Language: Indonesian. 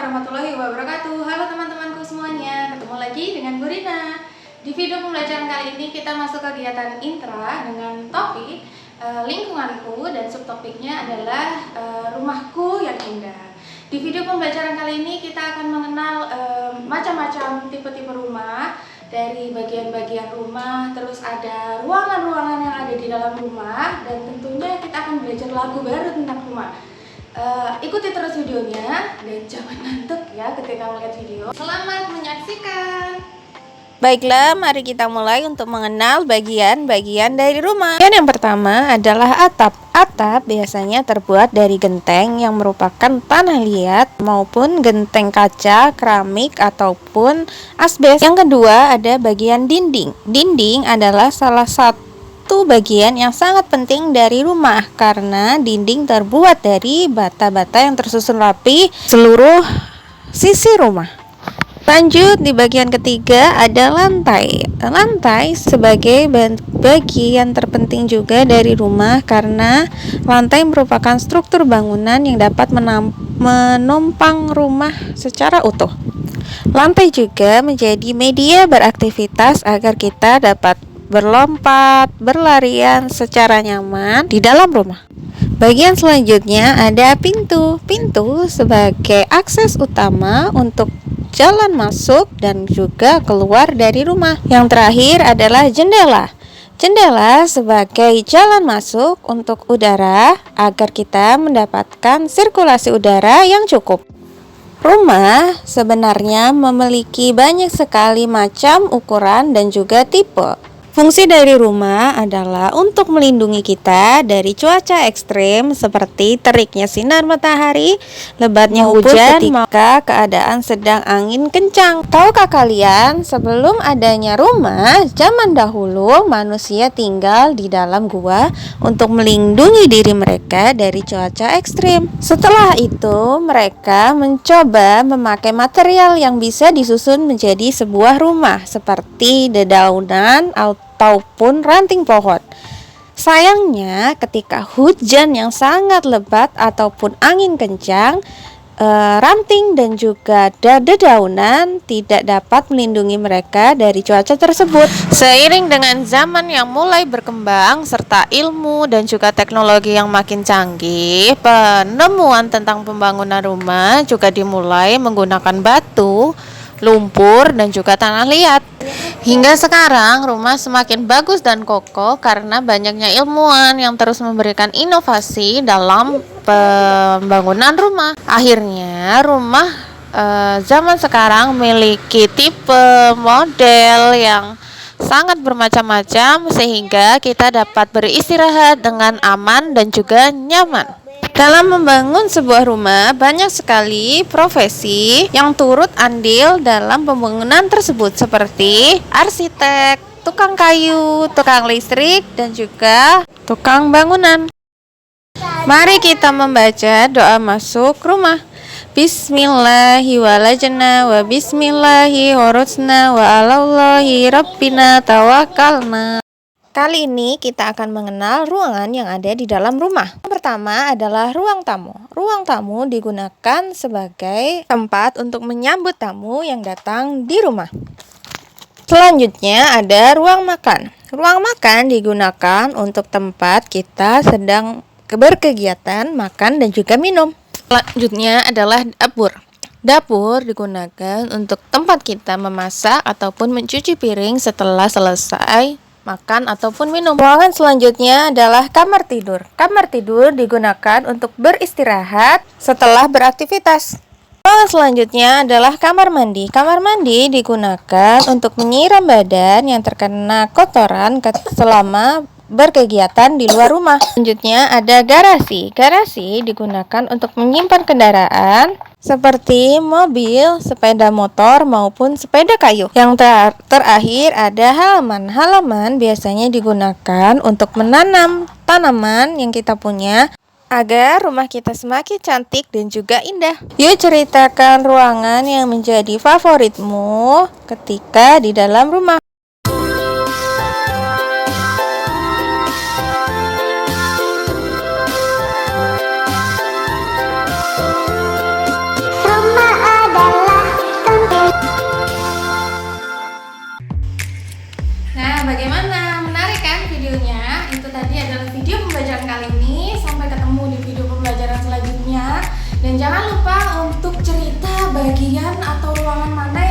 warahmatullahi wabarakatuh. Halo teman-temanku semuanya, ketemu lagi dengan Bu Rina. Di video pembelajaran kali ini kita masuk kegiatan intra dengan topik lingkunganku, dan subtopiknya adalah rumahku yang indah. Di video pembelajaran kali ini kita akan mengenal macam-macam tipe-tipe rumah, dari bagian-bagian rumah, terus ada ruangan-ruangan yang ada di dalam rumah, dan tentunya kita akan belajar lagu baru tentang rumah. Ikuti terus videonya dan jangan ngantuk ya ketika melihat video. Selamat menyaksikan. Baiklah, mari kita mulai untuk mengenal bagian-bagian dari rumah. Yang pertama adalah atap. Atap biasanya terbuat dari genteng yang merupakan tanah liat maupun genteng kaca, keramik ataupun asbes. Yang kedua ada bagian dinding. Dinding adalah salah satu bagian yang sangat penting dari rumah karena dinding terbuat dari bata-bata yang tersusun rapi seluruh sisi rumah. Lanjut, di bagian ketiga ada lantai. Lantai sebagai bagian terpenting juga dari rumah karena lantai merupakan struktur bangunan yang dapat menopang rumah secara utuh. Lantai juga menjadi media beraktivitas agar kita dapat berlompat, berlarian secara nyaman di dalam rumah. Bagian selanjutnya ada pintu. Pintu sebagai akses utama untuk jalan masuk dan juga keluar dari rumah. Yang terakhir adalah jendela. Jendela sebagai jalan masuk untuk udara agar kita mendapatkan sirkulasi udara yang cukup. Rumah sebenarnya memiliki banyak sekali macam, ukuran, dan juga tipe. Fungsi dari rumah adalah untuk melindungi kita dari cuaca ekstrim seperti teriknya sinar matahari, lebatnya hujan, ketika keadaan sedang angin kencang. Tahukah kalian, sebelum adanya rumah, zaman dahulu manusia tinggal di dalam gua untuk melindungi diri mereka dari cuaca ekstrim. Setelah itu, mereka mencoba memakai material yang bisa disusun menjadi sebuah rumah seperti dedaunan ataupun ranting pohon. Sayangnya ketika hujan yang sangat lebat ataupun angin kencang, ranting dan juga dedaunan tidak dapat melindungi mereka dari cuaca tersebut. Seiring dengan zaman yang mulai berkembang serta ilmu dan juga teknologi yang makin canggih, penemuan tentang pembangunan rumah juga dimulai menggunakan batu, lumpur, dan juga tanah liat. Hingga sekarang rumah semakin bagus dan kokoh karena banyaknya ilmuwan yang terus memberikan inovasi dalam pembangunan rumah. Akhirnya rumah zaman sekarang memiliki tipe model yang sangat bermacam-macam sehingga kita dapat beristirahat dengan aman dan juga nyaman. Dalam membangun sebuah rumah, banyak sekali profesi yang turut andil dalam pembangunan tersebut seperti arsitek, tukang kayu, tukang listrik, dan juga tukang bangunan. Mari kita membaca doa masuk rumah. Bismillahi walajna wa bismillahi hurusna wa alallahi rabbina tawakalna. Kali ini kita akan mengenal ruangan yang ada di dalam rumah. Yang pertama adalah ruang tamu. Ruang tamu digunakan sebagai tempat untuk menyambut tamu yang datang di rumah. Selanjutnya ada ruang makan. Ruang makan digunakan untuk tempat kita sedang berkegiatan makan dan juga minum. Selanjutnya adalah dapur. Dapur digunakan untuk tempat kita memasak ataupun mencuci piring setelah selesai makan ataupun minum. Ruangan selanjutnya adalah kamar tidur. Kamar tidur digunakan untuk beristirahat setelah beraktivitas. Ruangan selanjutnya adalah kamar mandi. Kamar mandi digunakan untuk menyiram badan yang terkena kotoran selama berkegiatan di luar rumah. Selanjutnya ada garasi. Garasi digunakan untuk menyimpan kendaraan seperti mobil, sepeda motor, maupun sepeda kayu. Yang terakhir ada halaman. Halaman biasanya digunakan untuk menanam tanaman yang kita punya agar rumah kita semakin cantik dan juga indah. Yuk ceritakan ruangan yang menjadi favoritmu ketika di dalam rumah. Rumah Nah, bagaimana? Menarik kan videonya? Itu tadi adalah video pembelajaran kali ini. Sampai ketemu di video pembelajaran selanjutnya. Dan jangan lupa untuk cerita bagian atau ruangan mana